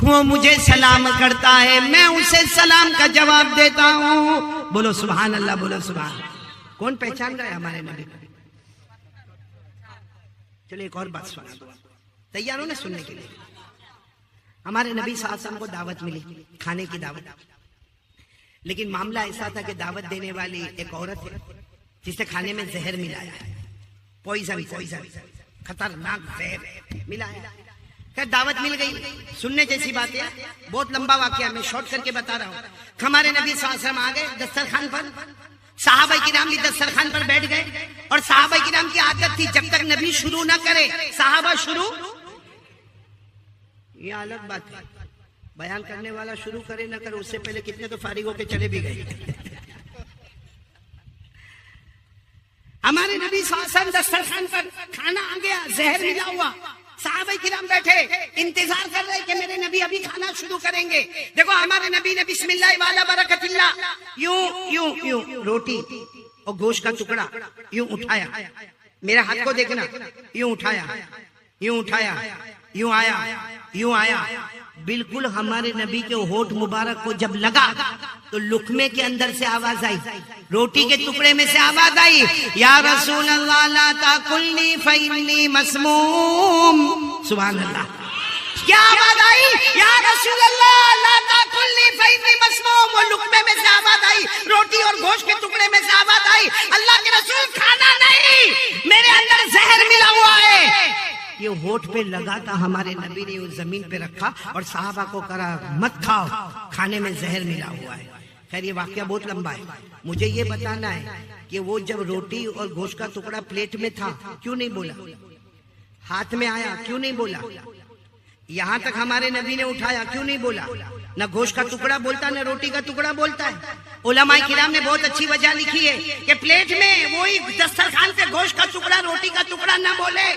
وہ مجھے سلام کرتا ہے, میں اسے سلام کا جواب دیتا ہوں. بولو سبحان اللہ, بولو سبحان. کون پہچان رہا ہے ہمارے نبی کو؟ چلو ایک اور بات سنا. تیار ہو نا سننے کے لیے؟ ہمارے نبی صلی اللہ علیہ وسلم کو دعوت ملی, کھانے کی دعوت. لیکن معاملہ ایسا تھا کہ دعوت دینے والی ایک عورت ہے جس نے کھانے میں زہر ملایا ہے, پوائزن, خطرناک زہر ملایا. کہ دعوت مل گئی, سننے جیسی بات ہے, بہت لمبا واقعہ, میں شارٹ کر کے بتا رہا ہوں. ہمارے نبی صلی اللہ علیہ وسلم آ گئے دسترخوان پر, صحابہ کرام بھی دسترخوان پر بیٹھ گئے. اور صحابہ کرام کی عادت تھی جب تک نبی شروع نہ کرے صحابہ شروع. یہ الگ بات ہے, بیان کرنے والا شروع کرے نہ کرے اس سے پہلے کتنے تو فارغ ہو کے چلے بھی گئے. ہمارے نبی صلی اللہ علیہ وسلم دسترخوان پر کھانا آ گیا, زہر ملا ہوا, صحابہ کرام بیٹھے انتظار کر رہے کہ میرے نبی ابھی کھانا شروع کریں گے. دیکھو ہمارے نبی نے بسم اللہ والا برکت اللہ یوں روٹی اور گوشت کا ٹکڑا یوں اٹھایا, میرے ہاتھ کو دیکھنا, یوں اٹھایا, یوں آیا, بالکل ہمارے نبی کے ہونٹ مبارک کو جب لگا تو لقمے کے اندر سے آواز آئی, روٹی کے ٹکڑے میں سے آواز آئی, یا رسول اللہ لا تاکلنی فإنی مسموم. سبحان اللہ. کیا آواز آئی؟ یا رسول اللہ لا تاکلنی فإنی مسموم. وہ لقمے میں سے آواز آئی, روٹی اور گوشت کے ٹکڑے میں سے آواز آئی, اللہ کے رسول کھانا نہیں, میرے اندر زہر ملا ہوا ہے. یہ ہونٹ پہ لگا تھا, ہمارے نبی نے اس زمین پہ رکھا اور صحابہ کو کہا مت کھاؤ, کھانے میں زہر ملا ہوا ہے. خیر یہ واقعہ بہت لمبا ہے, مجھے یہ بتانا ہے کہ وہ جب روٹی اور گوشت کا ٹکڑا پلیٹ میں تھا کیوں نہیں بولا, ہاتھ میں آیا کیوں نہیں بولا, یہاں تک ہمارے نبی نے اٹھایا کیوں نہیں بولا, نہ گوشت کا ٹکڑا بولتا نہ روٹی کا ٹکڑا بولتا ہے. علماء کرام نے بہت اچھی وجہ لکھی ہے کہ پلیٹ میں وہی دسترخوان سے گوشت کا ٹکڑا روٹی کا ٹکڑا نہ بولے,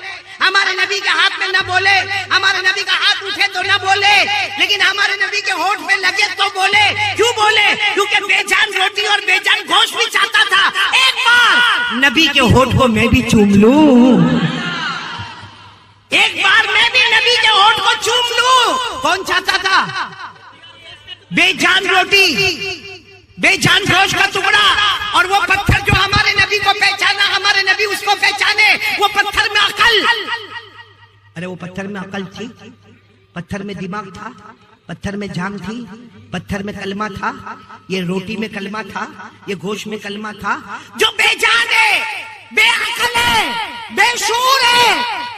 ہمارے نبی کے ہاتھ میں نہ بولے, ہمارے نبی کا ہاتھ اٹھے تو نہ بولے, لیکن ہمارے نبی کے ہونٹ میں لگے تو بولے. کیوں بولے؟ کیونکہ بے جان روٹی اور بے جان گوشت بھی چاہتا تھا ایک بار نبی کے ہونٹ کو میں بھی چوم لوں, ایک بار میں بھی نبی کے ہونٹ کو چوم لوں. کون چاہتا تھا؟ بے جان روٹی, بے جان گوشت کا ٹکڑا, اور وہ پتھر جو ہمارے نبی کو پہچانا, ہمارے نبی اس کو پہچانے, وہ پتھر میں عقل. ارے وہ پتھر میں عقل تھی, پتھر میں دماغ تھا, پتھر میں جان تھی, پتھر میں کلمہ تھا, یہ روٹی میں کلمہ تھا, یہ گوشت میں کلمہ تھا. جو بے جان ہے, بے عقل ہے, بے شعور ہے,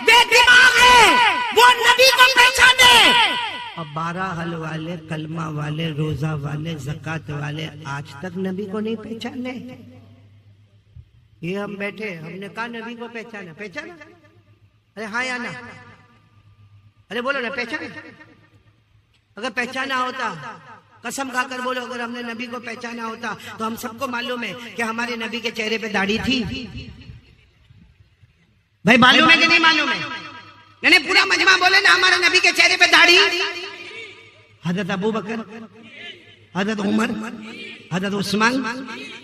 بے دماغ ہے, وہ نبی کو پہچانے. اب 12 حل والے, کلمہ والے, روزہ والے, زکات والے آج تک نبی کو نہیں پہچانے. یہ ہم بیٹھے, ہم نے کہا نبی کو پہچانا, پہچانا, ارے ہاں یا نہ, ارے بولو نا پہچانا. اگر پہچانا ہوتا, قسم کھا کر بولو, اگر ہم نے نبی کو پہچانا ہوتا تو ہم سب کو معلوم ہے کہ ہمارے نبی کے چہرے پہ داڑھی تھی. بھائی معلوم ہے کہ نہیں معلوم ہے؟ یعنی پورا مجمع بولے نا ہمارے نبی کے چہرے پہ داڑھی. حضرت ابو بکر, حضرت عمر, حضرت عثمان,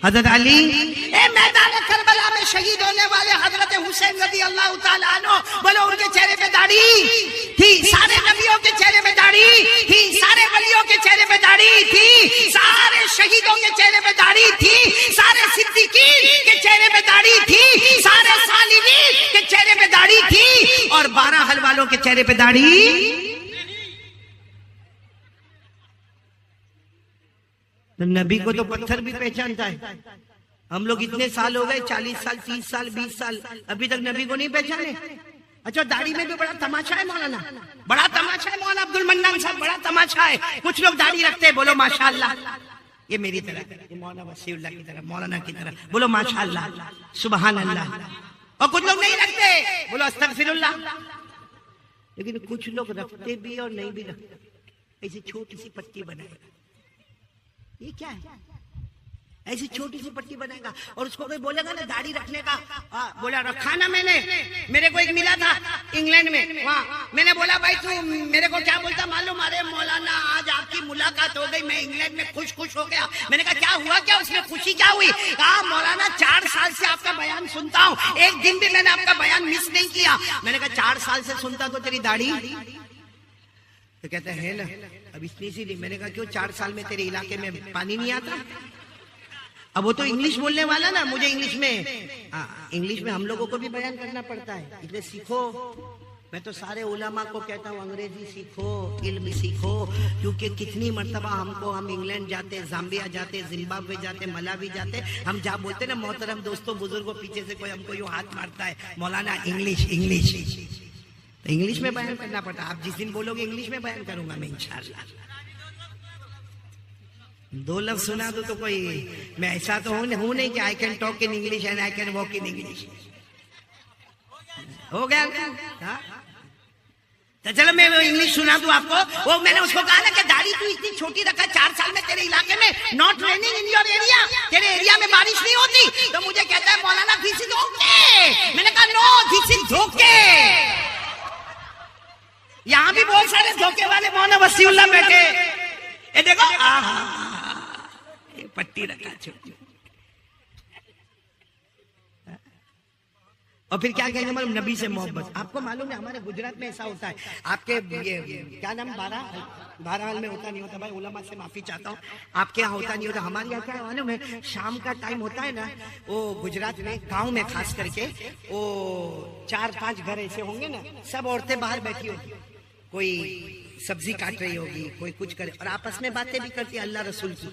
حضرت علی, اے میدان کربلا میں شہید ہونے والے حضرت حسین رضی اللہ تعالیٰ عنہ, بولو ان کے چہرے پہ داڑھی تھی. سارے نبیوں کے چہرے پہ داڑھی تھی, سارے ولیوں کے چہرے پہ داڑھی تھی, سارے شہیدوں کے چہرے پہ داڑھی تھی, سارے صدیقین کے چہرے پہ داڑھی تھی, سارے صالحین کے چہرے پہ داڑھی تھی, اور 12 حل والوں کے چہرے پہ داڑھی. نبی کو تو پتھر بھی پہچانتا ہے. ہم لوگ اتنے سال ہو گئے, 40 سال, 30 سال, 20 سال, ابھی تک نبی کو نہیں پہچانے. اچھا داڑھی میں بھی بڑا تماشا ہے مولانا, بڑا تماشا ہے مولانا عبد المنان صاحب, بڑا تماشا ہے. کچھ لوگ داڑھی رکھتے ہیں, بولو ماشاءاللہ, یہ میری طرح, یہ مولانا وسیع اللہ کی طرح, مولانا کی طرح, بولو ماشاءاللہ, سبحان اللہ. اور کچھ لوگ نہیں رکھتے, بولو استغفر اللہ. لیکن کچھ لوگ رکھتے بھی اور نہیں بھی رکھتے, ایسی چھوٹی سی پٹی بنائے. یہ کیا ہے؟ ایسی چھوٹی سی پٹی بنائے گا, اور اس کو کوئی بولے گا نا داڑھی رکھنے کا, بولا رکھا نا میں نے, میرے کو ایک ملا تھا انگلینڈ میں, وہاں میں نے بولا بھائی تو میرے کو کیا بولتا معلوم, ارے مولانا آج آپ کی ملاقات ہو گئی, میں انگلینڈ میں خوش ہو گیا. میں نے کہا کیا ہوا, کیا اس میں خوشی کیا ہوئی؟ کہا مولانا 4 سال سے آپ کا بیان سنتا ہوں, ایک دن بھی میں نے آپ کا بیان مس نہیں کیا. میں نے کہا 4 سال سے سنتا تو تیری داڑھی, تو کہتا ہے نا اب اتنی سی نہیں. میں نے کہا کیوں 4 سال میں تیرے علاقے میں پانی نہیں آتا؟ اب وہ تو انگلش بولنے والا نا, مجھے انگلش میں ہم لوگوں کو بھی بیان کرنا پڑتا ہے, اس لیے سیکھو. میں تو سارے علماء کو کہتا ہوں انگریزی سیکھو, علم سیکھو, کیونکہ کتنی مرتبہ ہم انگلینڈ جاتے, زامبیا جاتے, زمبابوے جاتے, ملاوی جاتے, ہم جا بولتے نا محترم دوستوں بزرگوں, پیچھے سے کوئی ہم کو یوں ہاتھ مارتا ہے, مولانا انگلش. تو انگلش میں بیان کرنا پڑتا. آپ جس دن بولو گے انگلش میں بیان کروں گا میں انشاءاللہ. 2 لفظ سنا تو کوئی, میں ایسا تو ہوں نہیں کہ I can talk in English and I can walk in English. ہو گیا. تو چلو میں وہ انگلش سنا دوں آپ کو. وہ میں نے اس کو کہا نا کہ داڑھی تو اتنی چھوٹی رکھا 4 سال میں تیرے علاقے میں not raining in your area, تیرے ایریا میں بارش نہیں ہوتی. تو مجھے کہتا ہے مولانا دس از اوکے. میں نے کہا نو دس از دھوکے. یہاں بھی بہت سارے دھوکے والے مولانا وسیع اللہ بیٹھے. یہ دیکھو پٹی رکھا چھوٹی. اور پھر کیا کہیں گے مطلب نبی سے محبت. آپ کو معلوم ہے ہمارے گجرات میں ایسا ہوتا ہے. آپ کے کیا نام بہرحال میں ہوتا نہیں ہوتا بھائی, علماء سے معافی چاہتا ہوں. آپ کے یہاں ہوتا نہیں ہوتا, ہمارے یہاں کیا معلوم ہے شام کا ٹائم ہوتا ہے نا, وہ گجرات میں گاؤں میں خاص کر کے وہ 4-5 گھر ایسے ہوں گے نا, سب عورتیں باہر بیٹھی ہوگی, کوئی سبزی کاٹ رہی ہوگی, کوئی کچھ کرے, اور آپس میں باتیں بھی کرتی اللہ رسول کی.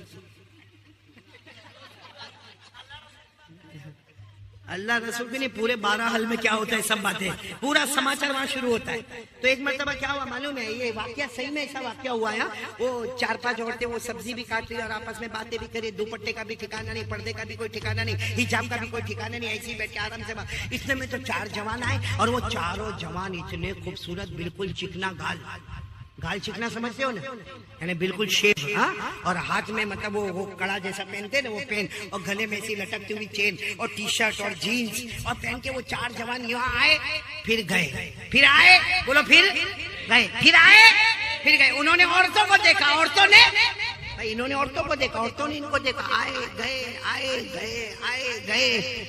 اللہ رسول بھی نہیں, پورے 12 حل میں کیا ہوتا ہے سب باتیں, پورا سماچار وہاں شروع ہوتا ہے. تو ایک مرتبہ کیا ہوا معلوم ہے, یہ واقعہ صحیح میں ایسا واقعہ ہوا ہے. وہ 4-5 عورتیں وہ سبزی بھی کاٹ رہی اور آپس میں باتیں بھی کرے, دوپٹے کا بھی ٹھکانا نہیں, پردے کا بھی کوئی ٹھکانا نہیں, حجاب کا بھی کوئی ٹھکانا نہیں, ایسے ہی بیٹھ کے آرام سے بات. اتنے میں تو 4 جوان آئے, اور وہ چاروں جوان اتنے خوبصورت, بالکل چکنا گال چکنا سمجھتے ہو نا, یعنی بالکل شیپ, اور ہاتھ میں مطلب وہ کڑا جیسا پہنتے نا وہ پہن, اور گلے میں ایسی لٹکتی ہوئی چین, اور ٹی شرٹ اور جینس اور پہن کے وہ 4 جوان یہاں آئے, پھر گئے, پھر آئے, بولو پھر گئے, پھر آئے, پھر گئے. انہوں نے عورتوں کو دیکھا, عورتوں نے انہوں نے عورتوں کو دیکھا, عورتوں نے ان کو دیکھا, آئے گئے آئے گئے آئے گئے.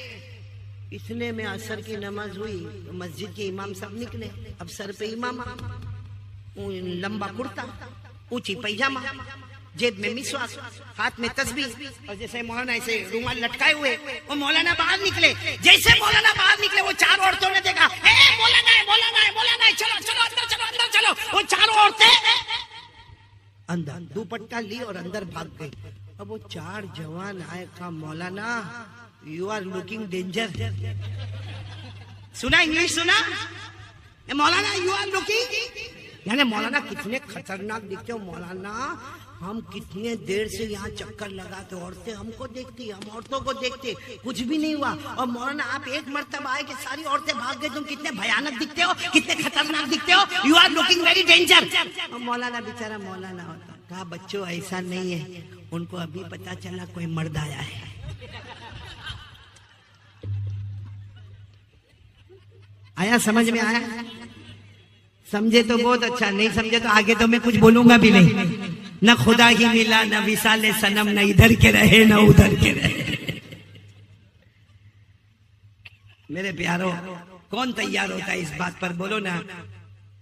اتنے میں عصر کی نماز ہوئی, مسجد کے امام صاحب نکلے. اب سر پہ امامہ, لمبا کرتا, اونچی پیجامہ, جیب میں مسواک, ہاتھ میں تسبیح, اور جیسے مولانا ایسے رومال لٹکائے ہوئے. وہ مولانا باہر نکلے, جیسے مولانا باہر نکلے وہ 4 عورتوں نے دیکھا, مولانا ہے مولانا ہے مولانا ہے, چلو چلو اندر چلو اندر چلو. وہ 4 عورتیں اندر دوپٹہ لی اور اندر بھاگ گئی. اب وہ 4 جوان آئے, کہا مولانا یو آر لوکنگ ڈینجر. سنا انگلش سنا, مولانا یو آر لوکنگ, یعنی مولانا کتنے خطرناک دکھتے ہو. مولانا ہم کتنے دیر سے یہاں چکر لگاتے, عورتیں ہم کو دیکھتی, ہم عورتوں کو دیکھتے, کچھ بھی نہیں ہوا. اور مولانا آپ ایک مرتبہ آئے کہ ساری عورتیں بھاگ گئے, تم کتنے بھیانک دکھتے ہو, کتنے خطرناک دکھتے ہو, you are looking very danger. اور مولانا بیچارہ مولانا ہوتا, کہا بچوں ایسا نہیں ہے, ان کو ابھی پتا چلا کوئی مرد آیا ہے. آیا سمجھ میں آیا؟ سمجھے تو بہت اچھا, نہیں سمجھے تو آگے تو میں کچھ بولوں گا بھی نہیں. نہ خدا ہی ملا, نہ وصال صنم, نہ ادھر کے رہے نہ ادھر کے رہے. میرے پیارو, کون تیار ہوتا ہے اس بات پر, بولو نا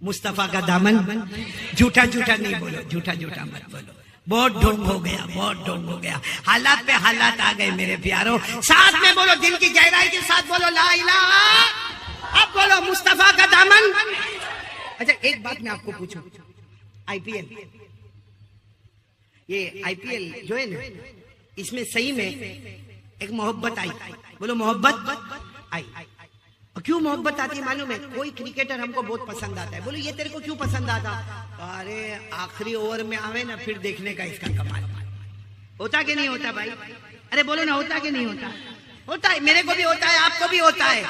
مصطفیٰ کا دامن. جھوٹا جھوٹا نہیں بولو, جھوٹا جھوٹا مت بولو. بہت ڈھونگ ہو گیا, بہت ڈھونگ ہو گیا, حالات پہ حالات آ گئے میرے پیارو. ساتھ میں بولو, دل کی گہرائی کے ساتھ بولو لا الہ. اب بولو مصطفیٰ کا دامن. اچھا ایک بات میں آپ کو پوچھوں, IPL, یہ IPL جو ہے نا, اس میں صحیح میں ایک محبت آئی, بولو محبت آئی. اور کیوں محبت آتی ہے معلوم ہے, کوئی کرکٹر ہم کو بہت پسند آتا ہے, بولو یہ تیرے کو کیوں پسند آتا, ارے آخری اوور میں آوے نا پھر دیکھنے کا اس کا کمال. ہوتا کہ نہیں ہوتا بھائی, ارے بولو نا ہوتا کہ نہیں ہوتا, ہوتا ہے, میرے کو بھی ہوتا ہے, آپ کو بھی ہوتا ہے.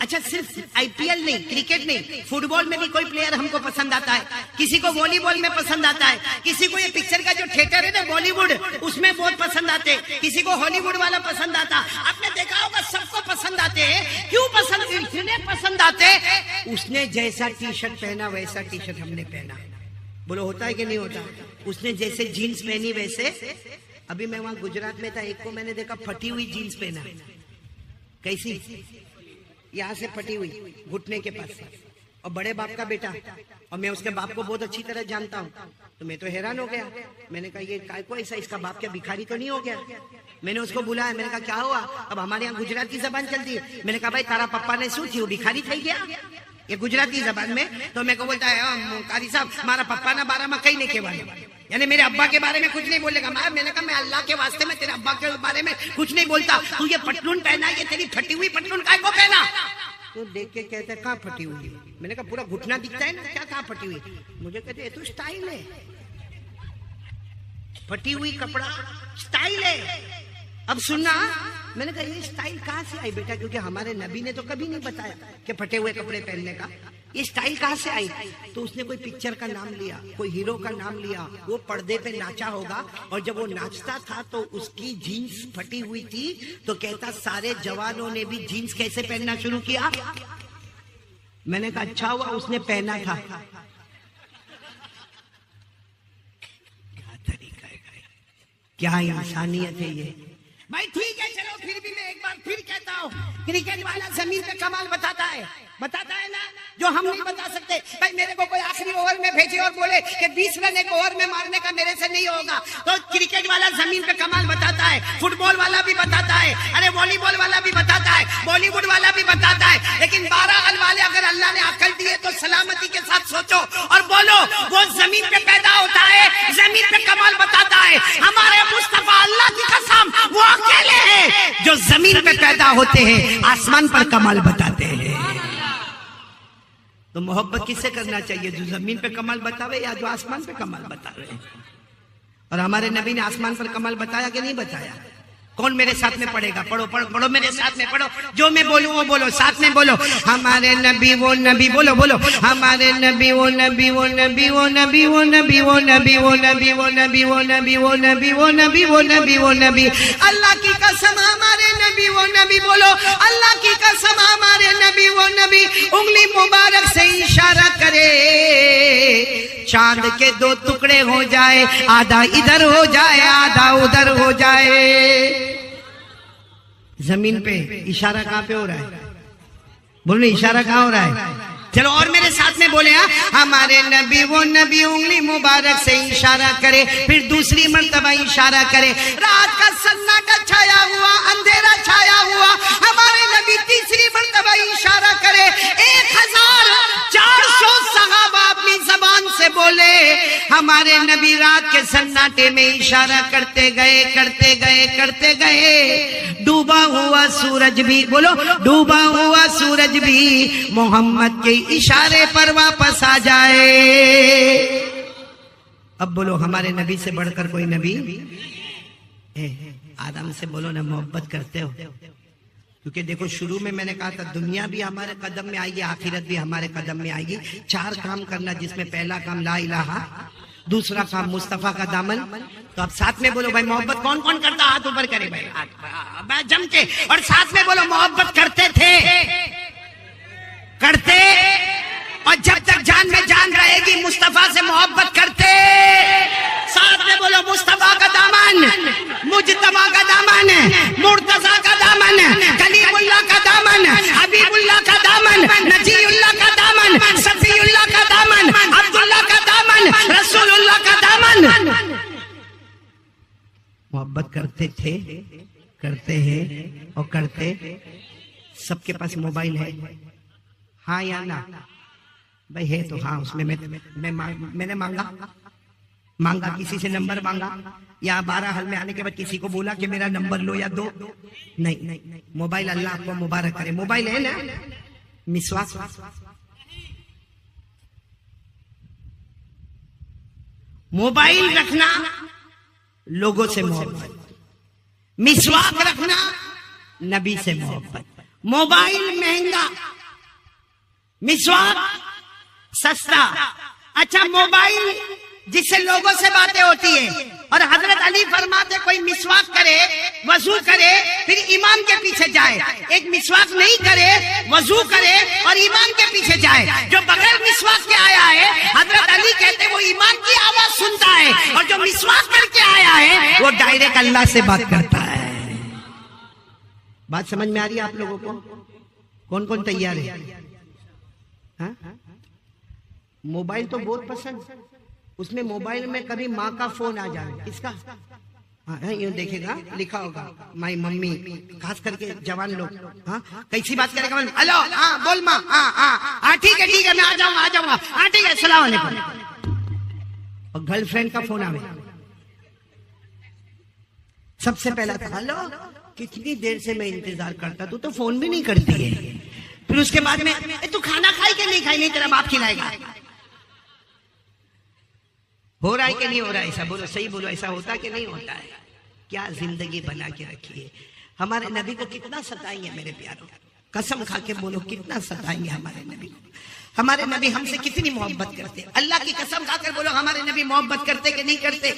اچھا صرف IPL نہیں, کرکٹ نہیں, فٹ بال میں بھی کوئی پلیئر ہم کو پسند آتا ہے, کسی کو والی بال میں پسند آتا ہے, کسی کو یہ پکچر کا جو تھیٹر ہے نا بالی ووڈ, اس میں بہت پسند آتے, کسی کو ہالی ووڈ والا پسند آتا. آپ نے دیکھا ہوگا سب کو پسند آتے ہیں. کیوں پسند, اتنے پسند آتے, اس نے جیسا ٹی شرٹ پہنا ویسا ٹی شرٹ ہم نے پہنا. بولو ہوتا ہے کہ نہیں ہوتا, اس نے جیسے جینس پہنی ویسے. ابھی میں وہاں گجرات میں تھا, ایک کو میں نے دیکھا پھٹی ہوئی جینس پہنا. کیسی, یہاں سے پھٹی ہوئی گھٹنے کے پاس, اور بڑے باپ کا بیٹا, اور میں اس کے باپ کو بہت اچھی طرح جانتا ہوں. تو میں تو حیران ہو گیا, میں نے کہا یہ کائے کو ایسا, اس کا باپ کیا بھکاری تو نہیں ہو گیا. میں نے اس کو بلایا, میں نے کہا کیا ہوا, اب ہمارے یہاں گجرات کی زبان چلتی ہے. میں نے کہا بھائی تارا پپا نے سو تھی, وہ بھکاری تھی گیا, یہ گجراتی زبان میں. تو میں کو بولتا ہے قاری صاحب ہمارا پپا نا بارہ میں کہیں نہیں کہوانے, یعنی میرے ابا کے بارے میں کچھ نہیں بولے گا. میں نے کہا میں اللہ کے واسطے میں تیرے ابا کے بارے میں کچھ نہیں بولتا, تو یہ پٹلون پہنا, یہ تیری پھٹی ہوئی پٹلون کائے کو پہنا. تو دیکھ کے کہتے کہاں پھٹی ہوئی. میں نے کہا پورا گھٹنا دکھتا ہے نا, کیا کہاں پھٹی ہوئی. مجھے کہتے یہ تو سٹائل ہے, پھٹی ہوئی کپڑا سٹائل ہے. اب سننا, میں نے کہا یہ سٹائل کہاں سے آئی بیٹا, کیونکہ ہمارے نبی نے تو کبھی نہیں بتایا کہ پھٹے ہوئے کپڑے پہننے کا. یہ سٹائل کہاں سے آئی؟ تو اس نے کوئی پکچر کا نام لیا، کوئی ہیرو کا نام لیا، وہ پردے پہ ناچا ہوگا، اور جب وہ ناچتا تھا تو اس کی جینس پھٹی ہوئی تھی، تو کہتا سارے جوانوں نے بھی جینس کیسے پہننا شروع کیا؟ میں نے کہا اچھا ہوا اس نے پہنا تھا. کیا طریقہ ہے، کیا انسانیت ہے یہ. بھائی ٹھیک ہے چلو، پھر بھی میں ایک بار پھر کہتا ہوں، کرکٹ والا زمین پہ کمال بتاتا ہے نا جو ہم نہیں بتا سکتے. بھائی میرے کو کوئی آخری اوور میں بھیجے اور بولے کہ 20 رن ایک اوور میں مارنے کا میرے سے نہیں ہوگا، تو کرکٹ والا زمین پہ کمال بتاتا ہے، فٹ بال والا بھی بتاتا ہے، ارے والی بال والا بھی بتاتا ہے، بالی ووڈ والا بھی بتاتا ہے. لیکن 12 حل والے اگر اللہ نے عقل دیے تو سلامتی کے ساتھ سوچو اور بولو، وہ زمین پہ پیدا ہوتا ہے، زمین پہ کمال بتاتا ہے. ہمارے مصطفیٰ اللہ کی قسم وہ اکیلے ہیں جو زمین پہ پیدا ہوتے ہیں، آسمان پر کمال بتاتے ہیں. تو محبت کس سے کرنا چاہیے؟ جو زمین پہ کمال بتاوے یا جو آسمان پہ کمال بتاوے؟ اور ہمارے نبی نے آسمان پر کمال بتایا کہ نہیں بتایا؟ کون میرے ساتھ میں پڑھے گا؟ پڑھو پڑھو پڑھو، میرے ساتھ میں پڑھو، جو میں بولوں وہ بولو، ساتھ میں بولو. ہمارے نبی وہ نبی، بولو بولو، ہمارے نبی وہ نبی وہ نبی وہ نبی وہ نبی وہ نبی وہ نبی وہ نبی وہ نبی وہ نبی وہ نبی وہ نبی وہ نبی. اللہ کی قسم ہمارے نبی وہ نبی، بولو اللہ کی قسم ہمارے نبی وہ نبی. انگلی مبارک سے اشارہ کرے، چاند کے 2 ٹکڑے ہو جائے، آدھا ادھر ہو جائے آدھا ادھر ہو جائے. زمین پہ اشارہ کہاں پہ ہو رہا ہے؟ بولنے اشارہ کہاں ہو رہا ہے؟ چلو اور میرے ساتھ میں بولے، ہمارے نبی وہ نبی، انگلی مبارک سے اشارہ کرے، پھر دوسری مرتبہ اشارہ کرے. رات کا سناٹا چھایا ہوا، اندھیرا چھایا ہوا، ہمارے نبی تیسری مرتبہ اشارہ کرے. 1400 صحابہ اپنی زبان سے بولے. ہمارے نبی رات کے سناٹے میں اشارہ کرتے گئے کرتے گئے کرتے گئے. ڈوبا ہوا سورج بھی، بولو ڈوبا ہوا سورج بھی محمد کے اشارے پر واپس آ جائے. اب بولو ہمارے نبی سے بڑھ کر کوئی نبی؟ آدم سے بولو نا، محبت کرتے ہو؟ کیونکہ دیکھو شروع میں نے کہا تھا دنیا بھی ہمارے قدم میں آئے گی، آخرت بھی ہمارے قدم میں آئے گی. 4 کام کرنا، جس میں پہلا کام لا الہ، دوسرا کام مصطفیٰ کا دامن. تو اب ساتھ میں بولو بھائی محبت کون کون کرتا؟ ہاتھ اوپر کرے بھائی جم کے، اور ساتھ میں بولو محبت کرتے تھے، کرتے، اور جب تک جان میں جان رہے گی مصطفیٰ سے محبت کرتے. ساتھ میں بولو مصطفیٰ کا دامن، مجتبیٰ کا دامن، مرتضیٰ کا دامن، کلیم اللہ کا دامن، حبیب اللہ کا دامن، نجی اللہ کا دامن، صفی اللہ کا دامن، عبداللہ کا دامن، رسول اللہ کا دامن. محبت کرتے تھے، کرتے ہیں اور کرتے. سب کے پاس موبائل ہے؟ ہاں یا نہ؟ بھائی ہے تو ہاں. اس میں میں نے مانگا کسی سے نمبر مانگا، یا 12 حل میں آنے کے بعد کسی کو بولا کہ میرا نمبر لو یا دو؟ نہیں. موبائل اللہ آپ کو مبارک کرے. موبائل ہے نا؟ مسواک، موبائل رکھنا لوگوں سے محبت، مسواک رکھنا نبی سے محبت. موبائل مہنگا، مسواک سستا. اچھا موبائل جس سے لوگوں سے باتیں ہوتی ہے، اور حضرت علی فرماتے کوئی مسواک کرے، وضو کرے، پھر امام کے پیچھے جائے. ایک مسواک نہیں کرے، وضو کرے اور امام کے پیچھے جائے. جو بغیر مسواک کے آیا ہے، حضرت علی کہتے وہ امام کی آواز سنتا ہے، اور جو مسواک کر کے آیا ہے وہ ڈائریکٹ اللہ سے بات کرتا ہے. بات سمجھ میں آ رہی ہے آپ لوگوں کو؟ کون کون تیار ہے؟ موبائل تو بہت پسند. اس میں موبائل میں کبھی ماں کا فون آ جائے، کس کا؟ یوں دیکھے گا لکھا ہوگا مائی ممی، خاص کر کے جوان لوگ. ہاں کیسی بات کرے گا؟ ہلو ہاں بول ماں، ہاں ٹھیک ہے میں آ جاؤں گا، ہاں ٹھیک ہے السلام علیکم. اور گرل فرینڈ کا فون آئے، سب سے پہلا تھا ہلو، کتنی دیر سے میں انتظار کرتا، تو فون بھی نہیں کرتی ہے. پھر اس کے بعد میں تو کھانا کھائی کہ نہیں کھائی؟ نہیں تیرا باپ کھلائے گا. ہو رہا ہے کہ نہیں ہو رہا ہے ایسا؟ بولو صحیح بولو، ایسا ہوتا کہ نہیں ہوتا ہے؟ کیا زندگی بنا کے رکھی ہے. ہمارے نبی کو کتنا ستائیں گے میرے پیاروں، قسم کھا کے بولو کتنا ستائیں گے ہمارے نبی کو. ہمارے نبی ہم سے کتنی محبت کرتے. اللہ کی قسم کھا کر بولو ہمارے نبی محبت کرتے کہ نہیں کرتے؟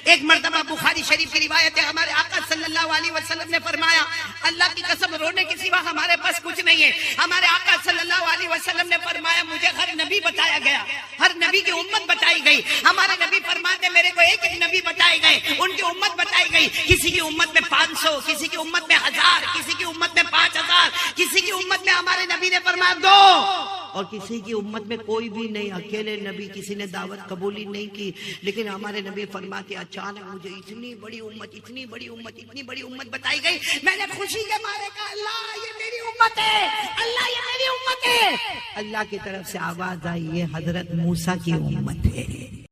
ایک مرتبہ بخاری شریف کی روایت ہے، ہمارے آقا صلی اللہ علیہ وسلم نے فرمایا اللہ کی قسم رونے کے سوا ہمارے پاس کچھ نہیں ہے. ہمارے آقا صلی اللہ علیہ وسلم نے فرمایا مجھے ہر نبی بتایا گیا، ہر نبی کی امت بتائی گئی. ہمارے نبی فرماتے میرے کو ایک ایک نبی بتائے گئے، ان کی امت بتائی گئی. کسی کی امت میں 500، کسی کی امت میں 1000، کسی کی امت میں 5000، کسی کی امت میں ہمارے نبی نے فرمایا 2، اور کسی کی امت میں کوئی بھی نہیں. اکیلے نبی کسی نے دعوت قبولی نہیں کی. لیکن ہمارے نبی فرماتے اچانک مجھے اتنی بڑی امت، اتنی بڑی امت، اتنی بڑی امت بتائی گئی. میں نے خوشی کے مارے کہا اللہ یہ میری امت ہے، اللہ یہ میری امت ہے. اللہ کی طرف سے آواز آئی یہ حضرت موسیٰ کی امت ہے.